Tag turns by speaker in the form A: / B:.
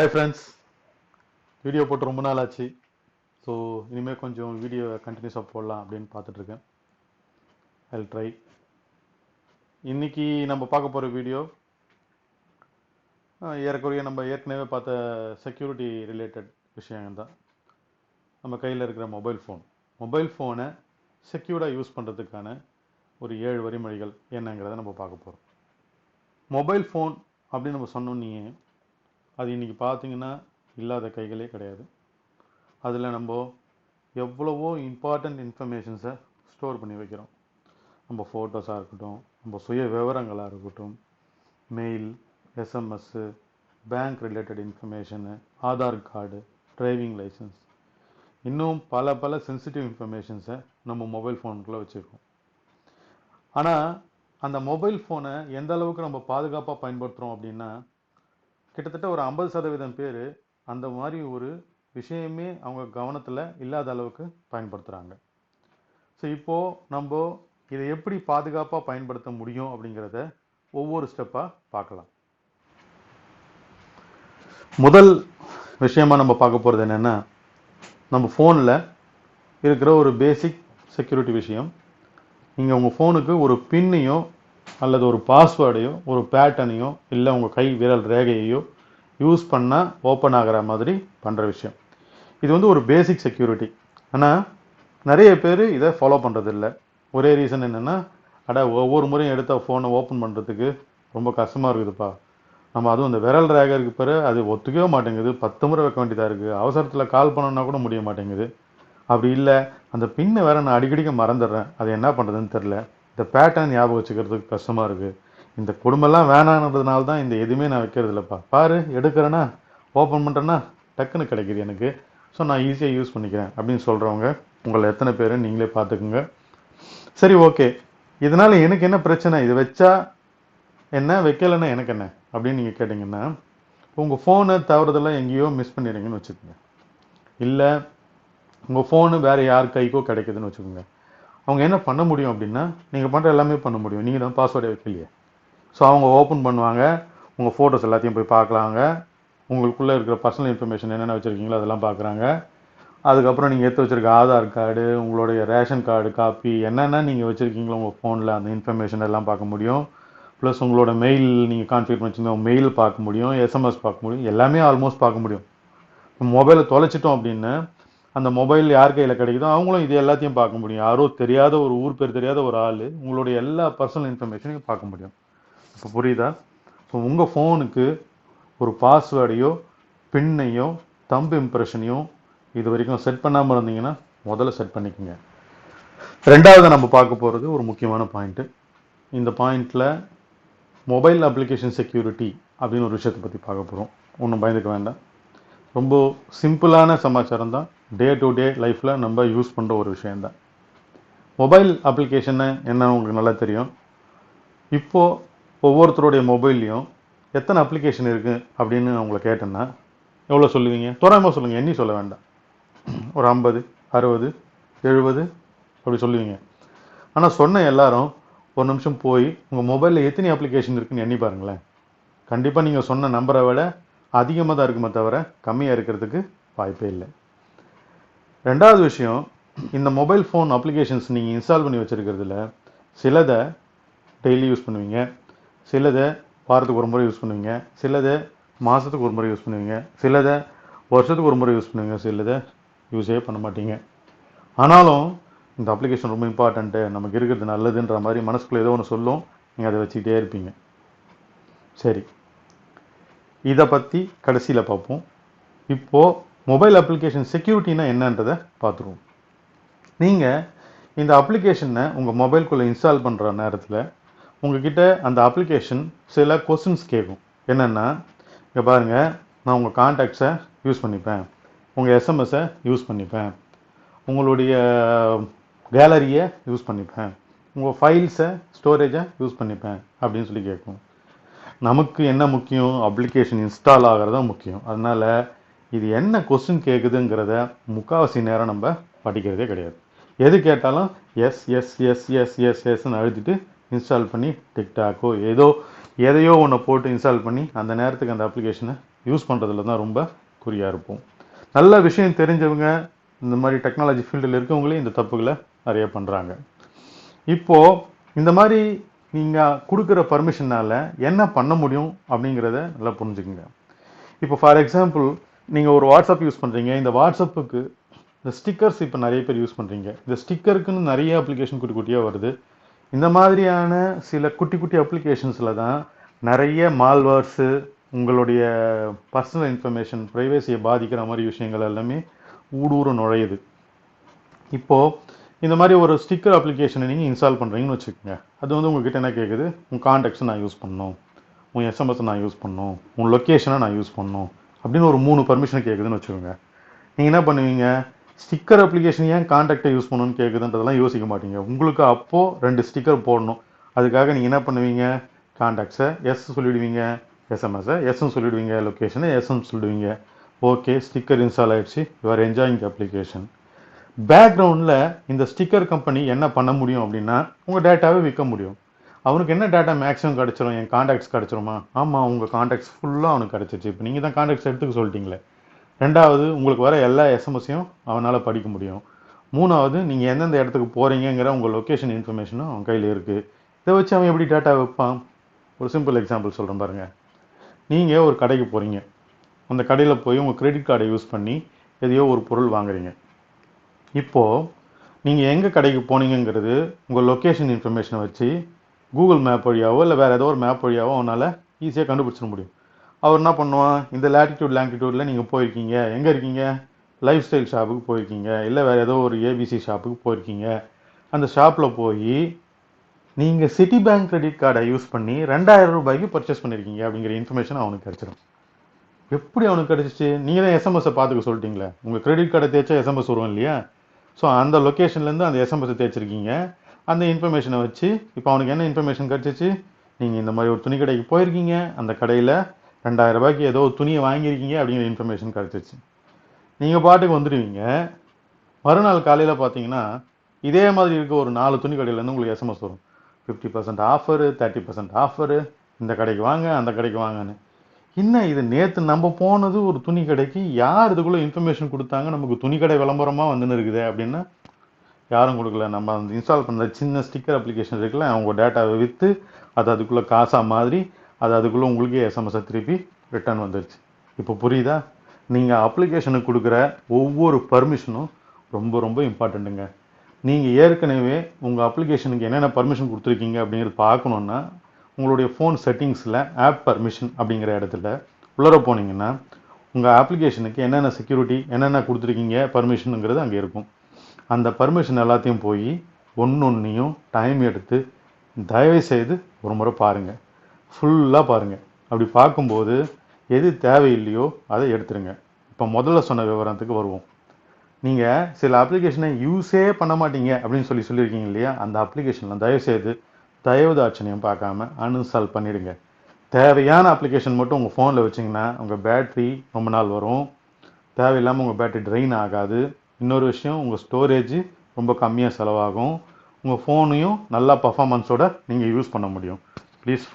A: Hi friends, video போட்டு ரொம்ப நாள் ஆச்சு. ஸோ இனிமேல் கொஞ்சம் வீடியோ கண்டினியூஸாக போடலாம் அப்படின்னு பார்த்துட்ருக்கேன். I try. இன்னைக்கு நம்ம பார்க்க போகிற வீடியோ ஏறக்குறைய நம்ம ஏற்கனவே பார்த்த செக்யூரிட்டி ரிலேட்டட் விஷயங்கள் தான். நம்ம கையில் இருக்கிற மொபைல் ஃபோனை செக்யூர்டாக யூஸ் பண்ணுறதுக்கான ஒரு 7 வழிமுறைகள் என்னங்கிறத நம்ம பார்க்க போகிறோம். மொபைல் ஃபோன் அப்படின்னு நம்ம சொன்னோன்னே அது இன்றைக்கி பார்த்தீங்கன்னா இல்லாத கைகளே கிடையாது. அதில் நம்ம எவ்வளவோ இம்பார்ட்டண்ட் இன்ஃபர்மேஷன்ஸை ஸ்டோர் பண்ணி வைக்கிறோம். நம்ம ஃபோட்டோஸாக இருக்கட்டும், நம்ம சுய விவரங்களாக இருக்கட்டும், mail, SMS, bank related information, Aadhaar card, driving license, இன்னும் பல சென்சிட்டிவ் இன்ஃபர்மேஷன்ஸை நம்ம மொபைல் ஃபோனுக்குள்ளே வச்சுருக்கோம். ஆனால் அந்த மொபைல் ஃபோனை எந்த அளவுக்கு நம்ம பாதுகாப்பாக பயன்படுத்துகிறோம் அப்படின்னா, கிட்டத்தட்ட ஒரு 50% பேர் அந்த மாதிரி ஒரு விஷயமே அவங்க கவனத்தில் இல்லாத அளவுக்கு பயன்படுத்துகிறாங்க. ஸோ இப்போது நம்ம இதை எப்படி பாதுகாப்பாக பயன்படுத்த முடியும் அப்படிங்கிறத ஒவ்வொரு ஸ்டெப்பாக பார்க்கலாம். முதல் விஷயமா நம்ம பார்க்க போகிறது என்னென்னா, நம்ம ஃபோனில் இருக்கிற ஒரு பேசிக் செக்யூரிட்டி விஷயம். நீங்கள் உங்கள் ஃபோனுக்கு ஒரு பின்னையோ அல்லது ஒரு பாஸ்வேர்டையோ ஒரு பேட்டர்னையோ இல்லை உங்கள் கை விரல் ரேகையையோ யூஸ் பண்ணால் ஓப்பன் ஆகிற மாதிரி பண்ணுற விஷயம். இது வந்து ஒரு பேசிக் செக்யூரிட்டி. ஆனால் நிறைய பேர் இதை ஃபாலோ பண்ணுறதில்ல. ஒரே ரீசன் என்னென்னா, ஒவ்வொரு முறையும் எடுத்த ஃபோனை ஓப்பன் பண்ணுறதுக்கு ரொம்ப கஷ்டமாக இருக்குதுப்பா, நம்ம அதுவும் இந்த விரல் ரேகருக்கு பிறகு அது ஒத்துக்கவே மாட்டேங்குது, 10 முறை வைக்க வேண்டியதாக இருக்குது, அவசரத்தில் கால் பண்ணோன்னா கூட முடிய மாட்டேங்குது, அப்படி இல்லை அந்த பின்னை வேற நான் அடிக்கடிக்க மறந்துடுறேன், அது என்ன பண்ணுறதுன்னு தெரில, இந்த பேட்டர்ன் ஞாபகம் வச்சுக்கிறதுக்கு கஷ்டமாக இருக்குது, இந்த குடும்பம்லாம் வேணான்றதுனால தான் இந்த எதுவுமே நான் வைக்கிறது இல்லைப்பா, பாரு எடுக்கிறேன்னா ஓப்பன் பண்ணுறேன்னா டக்குன்னு கிடைக்கிது எனக்கு, ஸோ நான் ஈஸியாக யூஸ் பண்ணிக்கிறேன் அப்படின்னு சொல்கிறவங்க உங்களை எத்தனை பேர் நீங்களே பார்த்துக்குங்க. சரி, ஓகே, இதனால் எனக்கு என்ன பிரச்சனை, இது வச்சா என்ன வைக்கலைன்னா எனக்கு என்ன அப்படின்னு நீங்கள் கேட்டிங்கன்னா, உங்கள் ஃபோனை தவறுதெல்லாம் எங்கேயோ மிஸ் பண்ணிடுறீங்கன்னு வச்சுக்கோங்க. இல்லை உங்கள் ஃபோனு வேறு யார் கைக்கோ கிடைக்குதுன்னு வச்சுக்கோங்க. அவங்க என்ன பண்ண முடியும் அப்படின்னா, நீங்கள் பண்ணுற எல்லாமே பண்ண முடியும், நீங்கள் தான் பாஸ்வேர்டே வைக்கலையே. ஸோ அவங்க ஓப்பன் பண்ணுவாங்க, உங்கள் ஃபோட்டோஸ் எல்லாத்தையும் போய் பார்க்கலாங்க, உங்களுக்குள்ளே இருக்கிற பர்சனல் இன்ஃபர்மேஷன் என்னென்ன வச்சுருக்கீங்களோ அதெல்லாம் பார்க்குறாங்க. அதுக்கப்புறம் நீங்கள் எடுத்து வச்சுருக்க ஆதார் கார்டு, உங்களுடைய ரேஷன் கார்டு காப்பி, என்னென்ன நீங்கள் வச்சுருக்கீங்களோ உங்கள் ஃபோனில் அந்த இன்ஃபர்மேஷன் எல்லாம் பார்க்க முடியும். ப்ளஸ் உங்களோட மெயில் நீங்கள் கான்ஃபிகர் பண்ணி வச்சுருந்தா மெயில் பார்க்க முடியும், எஸ்எம்எஸ் பார்க்க முடியும், எல்லாமே ஆல்மோஸ்ட் பார்க்க முடியும். மொபைலை தொலைச்சிட்டோம் அப்படின்னு அந்த மொபைல் யார் கையில் கிடைக்குதோ அவங்களும் இது எல்லாத்தையும் பார்க்க முடியும். யாரோ தெரியாத ஒரு ஊர் பேர் தெரியாத ஒரு ஆள் உங்களுடைய எல்லா பர்சனல் இன்ஃபர்மேஷனையும் பார்க்க முடியும். இப்போ புரியுதா? ஸோ உங்கள் ஃபோனுக்கு ஒரு பாஸ்வேர்டையோ பின்னையோ தம்பு இம்ப்ரெஷனையோ இது வரைக்கும் செட் பண்ணாமல் இருந்தீங்கன்னா முதல்ல செட் பண்ணிக்கோங்க. ரெண்டாவது நம்ம பார்க்க போகிறது ஒரு முக்கியமான பாயிண்ட்டு. இந்த பாயிண்டில் மொபைல் அப்ளிகேஷன் செக்யூரிட்டி அப்படின்னு ஒரு விஷயத்தை பற்றி பார்க்க போகிறோம். ஒன்றும் பயந்துக்க வேண்டாம், ரொம்ப சிம்பிளான சமாச்சாரம் தான். டே டு டே லைஃப்பில் நம்ம யூஸ் பண்ணுற ஒரு விஷயந்தான். மொபைல் அப்ளிகேஷனை என்ன உங்களுக்கு நல்லா தெரியும். இப்போது ஒவ்வொருத்தருடைய மொபைல்லையும் எத்தனை அப்ளிகேஷன் இருக்குது அப்படின்னு உங்களை கேட்டேன்னா எவ்வளோ சொல்லுவீங்க? தோராயமாக சொல்லுங்கள், எண்ணி சொல்ல வேண்டாம். ஒரு 50, 60, 70 அப்படி சொல்லுவீங்க. ஆனால் சொன்ன எல்லாரும் ஒரு நிமிஷம் போய் உங்கள் மொபைலில் எத்தனை அப்ளிகேஷன் இருக்குன்னு எண்ணி பாருங்களேன். கண்டிப்பாக நீங்கள் சொன்ன நம்பரை விட அதிகமாக தான் இருக்குமே தவிர கம்மியாக இருக்கிறதுக்கு வாய்ப்பே இல்லை. ரெண்டாவது விஷயம், இந்த மொபைல் ஃபோன் அப்ளிகேஷன்ஸ் நீங்கள் இன்ஸ்டால் பண்ணி வச்சுருக்கிறதுல சிலதை டெய்லி யூஸ் பண்ணுவீங்க, சிலதை வாரத்துக்கு ஒரு முறை யூஸ் பண்ணுவீங்க, சிலதை மாதத்துக்கு ஒரு முறை யூஸ் பண்ணுவீங்க, சிலதை வருஷத்துக்கு ஒரு முறை யூஸ் பண்ணுவீங்க, சிலதை யூஸே பண்ண மாட்டீங்க. ஆனாலும் இந்த அப்ளிகேஷன் ரொம்ப இம்பார்ட்டண்ட்டு, நமக்கு இருக்கிறது நல்லதுன்ற மாதிரி மனசுக்குள்ளே ஏதோ ஒன்று சொல்லும், நீங்கள் அதை வச்சுக்கிட்டே இருப்பீங்க. சரி, இதை பற்றி கடைசியில் பார்ப்போம். இப்போது மொபைல் அப்ளிகேஷன் செக்யூரிட்டினா என்னன்றதை பார்த்துருவோம். நீங்கள் இந்த அப்ளிகேஷனை உங்கள் மொபைல்குள்ளே இன்ஸ்டால் பண்ணுற நேரத்தில் உங்ககிட்ட அந்த அப்ளிகேஷன் சில கொஸ்டின்ஸ் கேட்கும். என்னென்னா, இங்கே பாருங்கள், நான் உங்கள் கான்டாக்ட்ஸை யூஸ் பண்ணிப்பேன், உங்கள் எஸ்எம்எஸை யூஸ் பண்ணிப்பேன், உங்களுடைய கேலரியை யூஸ் பண்ணிப்பேன், உங்கள் ஃபைல்ஸை ஸ்டோரேஜை யூஸ் பண்ணிப்பேன் அப்படின்னு சொல்லி கேட்கும். நமக்கு என்ன முக்கியம்? அப்ளிகேஷன் இன்ஸ்டால் ஆகிறது தான் முக்கியம். அதனால் இது என்ன கொஸ்டின் கேட்குதுங்கிறத முக்கால்வாசி நேரம் நம்ம படிக்கிறதே கிடையாது. எது கேட்டாலும் yes yes yes yes yes எஸ்ன்னு அழுத்திட்டு இன்ஸ்டால் பண்ணி டிக்டாக்கோ எதையோ ஒன்று போட்டு இன்ஸ்டால் பண்ணி அந்த நேரத்துக்கு அந்த அப்ளிகேஷனை யூஸ் பண்ணுறதுல தான் ரொம்ப குறியாக இருப்போம். நல்ல விஷயம் தெரிஞ்சவங்க இந்த மாதிரி டெக்னாலஜி ஃபீல்டில் இருக்கவங்களே இந்த தப்புகளை நிறைய பண்ணுறாங்க. இப்போது இந்த மாதிரி நீங்கள் கொடுக்குற பர்மிஷனால் என்ன பண்ண முடியும் அப்படிங்கிறத நல்லா புரிஞ்சுக்குங்க. இப்போ ஃபார் எக்ஸாம்பிள் நீங்கள் ஒரு வாட்ஸ்அப் யூஸ் பண்ணுறீங்க. இந்த வாட்ஸ்அப்புக்கு இந்த ஸ்டிக்கர்ஸ் இப்போ நிறைய பேர் யூஸ் பண்ணுறீங்க. இந்த ஸ்டிக்கருக்குன்னு நிறைய அப்ளிகேஷன் குட்டி குட்டியாக வருது. இந்த மாதிரியான சில குட்டி குட்டி அப்ளிகேஷன்ஸில் தான் நிறைய மால்வேர்ஸு, உங்களுடைய பர்சனல் இன்ஃபர்மேஷன், ப்ரைவேசியை பாதிக்கிற மாதிரி விஷயங்கள் எல்லாமே ஊடுருவ நுழையுது. இப்போது இந்த மாதிரி ஒரு ஸ்டிக்கர் அப்ளிகேஷனை நீங்கள் இன்ஸ்டால் பண்ணுறீங்கன்னு வச்சுக்கோங்க. அது வந்து உங்ககிட்ட என்ன கேட்குது, உங்கள் கான்டாக்ட்ஸை நான் யூஸ் பண்ணணும், உன் எஸ்எம்எஸை நான் யூஸ் பண்ணணும், உன் லொக்கேஷனை நான் யூஸ் பண்ணணும் அப்படின்னு ஒரு 3 பர்மிஷன் கேட்குதுன்னு வச்சுக்கோங்க. நீங்கள் என்ன பண்ணுவீங்க, ஸ்டிக்கர் அப்ளிகேஷன் ஏன் கான்டாக்டை யூஸ் பண்ணணும்னு கேட்குதுன்றதெல்லாம் யோசிக்க மாட்டீங்க. உங்களுக்கு அப்போது 2 ஸ்டிக்கர் போடணும். அதுக்காக நீங்கள் என்ன பண்ணுவீங்க, கான்டாக்ட்ஸை எஸ் சொல்லிவிடுவீங்க, எஸ்எம்எஸை எஸ்ன்னு சொல்லிவிடுவீங்க, லொக்கேஷனை எஸ்ன்னு சொல்லிடுவீங்க. ஓகே, ஸ்டிக்கர் இன்ஸ்டால் ஆகிடுச்சு, you are enjoying the application. பேக்ரவுண்டில் இந்த ஸ்டிக்கர் கம்பெனி என்ன பண்ண முடியும் அப்படின்னா, உங்கள் டேட்டாவை விற்க முடியும். அவனுக்கு என்ன டேட்டா மேக்ஸிமம் கிடச்சிரும், என் கான்டாக்ட்ஸ் கிடச்சிருமா? ஆமாம், உங்கள் கான்டாக்ட்ஸ் ஃபுல்லாக அவனுக்கு கிடச்சிச்சு. இப்போ நீங்கள் தான் கான்டாக்ட்ஸ் எடுத்துக்க சொல்லிட்டீங்களே. 2வது, உங்களுக்கு வர எல்லா எஸ்எம்எஸையும் அவனால் படிக்க முடியும். 3வது, நீங்கள் எந்தெந்த இடத்துக்கு போகிறீங்கிற உங்கள் லொக்கேஷன் இன்ஃபர்மேஷனும் அவன் கையில் இருக்குது. இதை வச்சு அவன் எப்படி டேட்டா வைப்பான்? ஒரு சிம்பிள் எக்ஸாம்பிள் சொல்கிறேன் பாருங்கள். நீங்கள் ஒரு கடைக்கு போகிறீங்க. அந்த கடையில் போய் உங்கள் கிரெடிட் கார்டை யூஸ் பண்ணி எதையோ ஒரு பொருள் வாங்குறீங்க. இப்போது நீங்கள் எங்கே கடைக்கு போனீங்கிறது உங்கள் லொக்கேஷன் இன்ஃபர்மேஷனை வச்சு கூகுள் மேப் வழியாவோ இல்லை வேறு ஏதோ ஒரு மேப் வழியாவோ அவனால் ஈஸியாக கண்டுபிடிச்சிட முடியும். அவர் என்ன பண்ணுவான், இந்த லேட்டிடியூட் லாங்கிடியூடில் நீங்கள் போயிருக்கீங்க, எங்கே இருக்கீங்க, லைஃப் ஸ்டைல் ஷாப்புக்கு போயிருக்கீங்க, இல்லை வேறு ஏதோ ஒரு ஏபிசி ஷாப்புக்கு போயிருக்கீங்க. அந்த ஷாப்பில் போய் நீங்கள் சிட்டி பேங்க் கிரெடிட் கார்டை யூஸ் பண்ணி 2000 ரூபாய்க்கு பர்ச்சேஸ் பண்ணியிருக்கீங்க அப்படிங்கிற இன்ஃபர்மேஷன் அவனுக்கு கிடச்சிடும். எப்படி அவனுக்கு கிடச்சிச்சு? நீங்கள் தான் எஸ்எம்எஸை பார்த்துக்க சொல்லிட்டீங்களே. உங்கள் கிரெடிட் கார்டை தேய்ச்சா எஸ்எம்எஸ் வரும் இல்லையா? ஸோ அந்த லொக்கேஷன்லேருந்து அந்த எஸ்எம்எஸை தேய்ச்சிருக்கீங்க. அந்த இன்ஃபர்மேஷனை வச்சு இப்போ அவனுக்கு என்ன இன்ஃபர்மேஷன் கிடச்சிச்சு, நீங்கள் இந்த மாதிரி ஒரு துணி கடைக்கு போயிருக்கீங்க, அந்த கடையில் 2000 ரூபாய்க்கு ஏதோ ஒரு துணியை வாங்கியிருக்கீங்க அப்படிங்கிற இன்ஃபர்மேஷன் கிடச்சிச்சு. நீங்கள் பாட்டுக்கு வந்துடுவீங்க. மறுநாள் காலையில் பார்த்தீங்கன்னா இதே மாதிரி இருக்க ஒரு 4 துணி கடையிலேருந்து உங்களுக்கு எஸ்எம்எஸ் வரும். 50% ஆஃபரு, 30% ஆஃபரு, இந்த கடைக்கு வாங்க, அந்த கடைக்கு வாங்கன்னு. என்ன இது, நேற்று நம்ம போனது ஒரு துணி கடைக்கு, யார் இதுக்குள்ளே இன்ஃபர்மேஷன் கொடுத்தாங்க, நமக்கு துணி கடை விளம்பரமாக வந்துன்னு இருக்குது அப்படின்னா யாரும் கொடுக்கல. நம்ம அந்த இன்ஸ்டால் பண்ணுற சின்ன ஸ்டிக்கர் அப்ளிகேஷன் இருக்குல்ல, அவங்க டேட்டாவை விற்று அது அதுக்குள்ளே காசாக மாதிரி அது அதுக்குள்ளே உங்களுக்கே எஸ்எம்எஸை திருப்பி ரிட்டர்ன் வந்துடுச்சு. இப்போ புரியுதா? நீங்கள் அப்ளிகேஷனுக்கு கொடுக்குற ஒவ்வொரு பர்மிஷனும் ரொம்ப ரொம்ப இம்பார்ட்டண்ட்டுங்க. நீங்கள் ஏற்கனவே உங்கள் அப்ளிகேஷனுக்கு என்னென்ன பர்மிஷன் கொடுத்துருக்கீங்க அப்படிங்கிறது பார்க்கணுன்னா உங்களுடைய ஃபோன் செட்டிங்ஸில் ஆப் பர்மிஷன் அப்படிங்கிற இடத்துல உள்ளர போனீங்கன்னா உங்கள் அப்ளிகேஷனுக்கு என்னென்ன செக்யூரிட்டி என்னென்ன கொடுத்துருக்கீங்க பர்மிஷனுங்கிறது அங்கே இருக்கும். அந்த பர்மிஷன் எல்லாத்தையும் போய் ஒன்றொன்றையும் டைம் எடுத்து தயவுசெய்து ஒரு முறை பாருங்கள், ஃபுல்லாக பாருங்கள். அப்படி பார்க்கும்போது எது தேவையில்லையோ அதை எடுத்துருங்க. இப்போ முதல்ல சொன்ன விவரத்துக்கு வருவோம். நீங்கள் சில அப்ளிகேஷனை யூஸே பண்ண மாட்டீங்க அப்படின்னு சொல்லியிருக்கீங்க இல்லையா, அந்த அப்ளிகேஷனில் தயவுசெய்து தயவுதாட்சணியம் பார்க்காம அன்இன்ஸ்டால் பண்ணிவிடுங்க. தேவையான அப்ளிகேஷன் மட்டும் உங்கள் ஃபோனில் வச்சிங்கன்னா உங்கள் பேட்ரி ரொம்ப நாள் வரும். தேவையில்லாமல் உங்கள் பேட்ரி ட்ரெயின் ஆகாது. இன்னொரு விஷயம், உங்கள் ஸ்டோரேஜ் ரொம்ப கம்மியாக செலவாகும். உங்கள் ஃபோனையும் நல்லா பர்ஃபார்மன்ஸோடு நீங்கள் யூஸ் பண்ண முடியும். ப்ளீஸ்